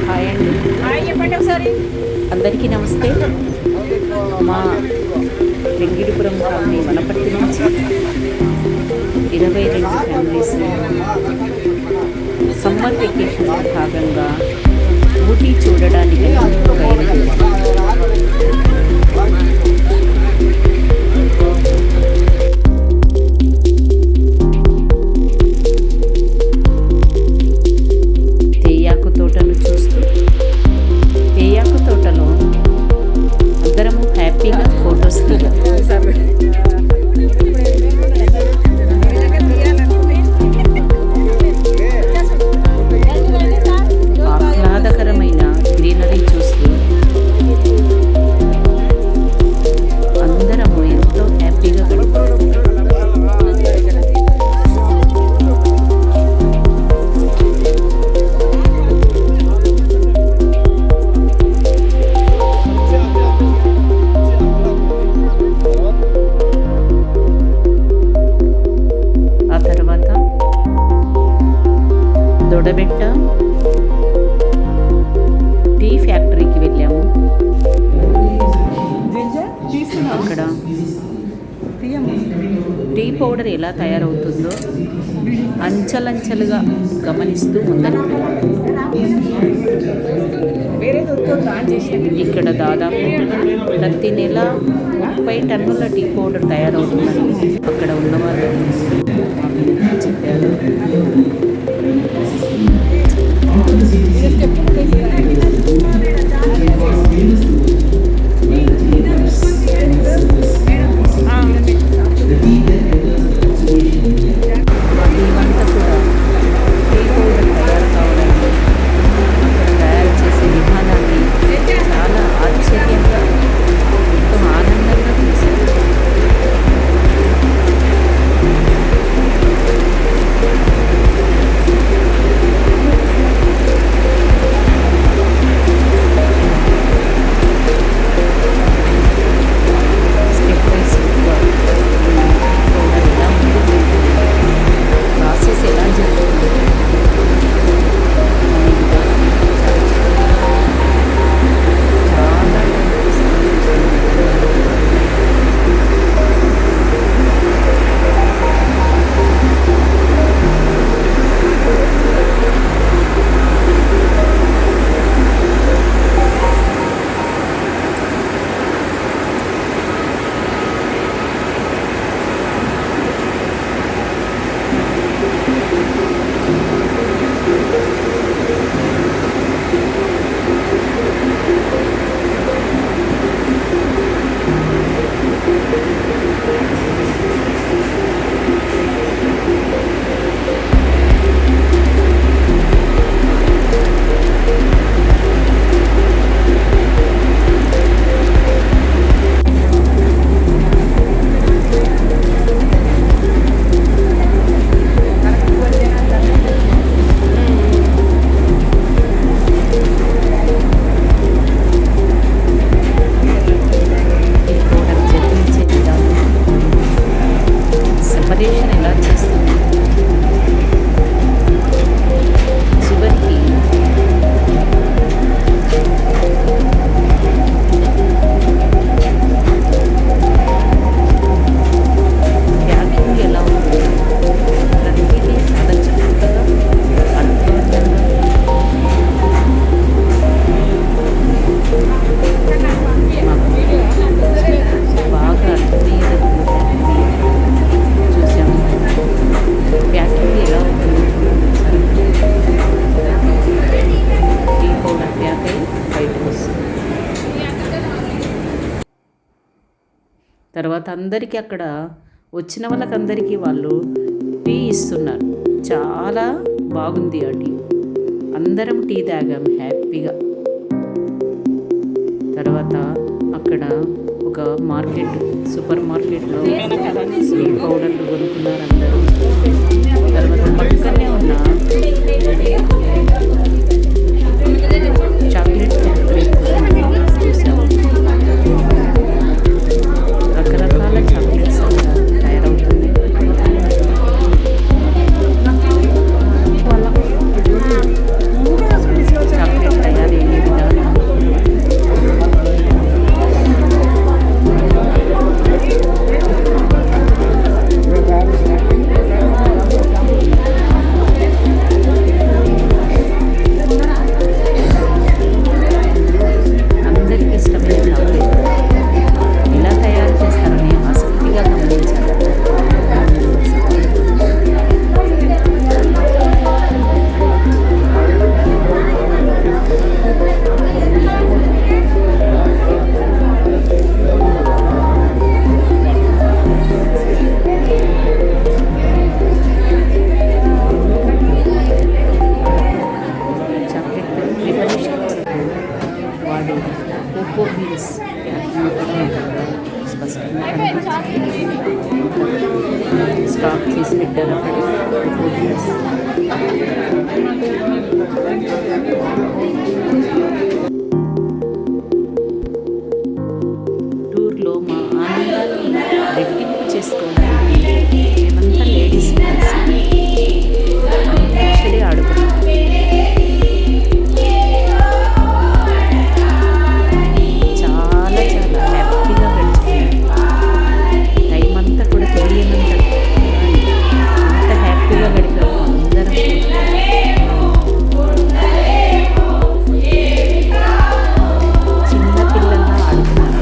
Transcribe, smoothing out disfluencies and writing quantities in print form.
Hi అండి. చెప్పండి ఒకసారి. అందరికీ నమస్తే. మా వెంగిడిపురం కాలనీ వనపర్తి నుంచి 22 ఫ్యామిలీస్ సమ్మర్ వెకేషన్లో భాగంగా ఊటీ చూడడానికి బయలుదేరాం. తేయాకు తోటను చూస్తూ తేయాకు తోటలో అందరము హ్యాపీగా ఫొటోస్ దిగాం. ఆహ్లాదకరమైన గ్రీనరీ చూస్తూ అందరము ఎంతో హ్యాపీగా గడిపాం. ఆ తర్వాత దొడబెట్ట టీ ఫ్యాక్టరీకి వెళ్ళాము. అక్కడ టీ పౌడర్ ఎలా తయారవుతుందో అంచెలంచెలుగా గమనిస్తూ ముందరికి వెళ్ళాము. ఇక్కడ దాదాపు ప్రతి నెల 30 టన్నుల టీ పౌడర్ తయారవుతుందని అక్కడ ఉన్నవాళ్ళు చెప్పారు. ఇవంతా కూడా టీ పౌడర్ తయారు కావడానికి అక్కడ తయారు చేసే విధానాన్ని చాలా ఆశ్చర్యంగా ఎంతో ఆనందంగా చూశారు. స్టెప్ బై స్టెప్గా పౌడర్ ఎలా ఉంటుంది, ప్రాసెస్ ఎలా జరుగుతుంది అనే విధానం చాలా టైం తీసుకొని సెపరేషన్ ఎలా చేస్తుంది, చివరికి ప్యాకింగ్ ఎలా ఉంటుంది, ప్రతిదీ చాలా చక్కగా అద్భుతంగా బాగా అర్థమయ్యేటట్లు చూసాము. ప్యాకింగ్ ఎలా ఉంటుంది టీ పౌడర్ ప్యాక్ అయి బయటకు వస్తుంది. తర్వాత అందరికీ అక్కడ వచ్చిన వాళ్ళకందరికీ వాళ్ళు టీ ఇస్తున్నారు. చాలా బాగుంది ఆ టీ. అందరం టీ తాగాం హ్యాపీగా. తర్వాత అక్కడ ఒక మార్కెట్, సూపర్ మార్కెట్లో టీ పౌడర్లు కొనుక్కున్నారు అందరూ. తర్వాత పక్కనే ఉన్న చాక్లెట్ ఫ్యాక్టరీ చూసాము. రకరకాల చాక్లెట్స్ తయారవుతుంది. వాళ్ళ ప్లేస్ స్పష్టంగా స్టాక్ తీసి పెట్టారు టూర్లో మా ఆనందాన్ని రెట్టింపు చేసుకోవడానికి మేమంతా లేడీస్ అంతాక్షరి ఆడుకున్నాం. చాలా చాలా హ్యాపీగా గడిచిపోయింది. టైం అంతా కూడా తెలియనంత అంత హ్యాపీగా గడిపాము అందరం. చిన్న పిల్లల్లా ఆడుకున్నాం.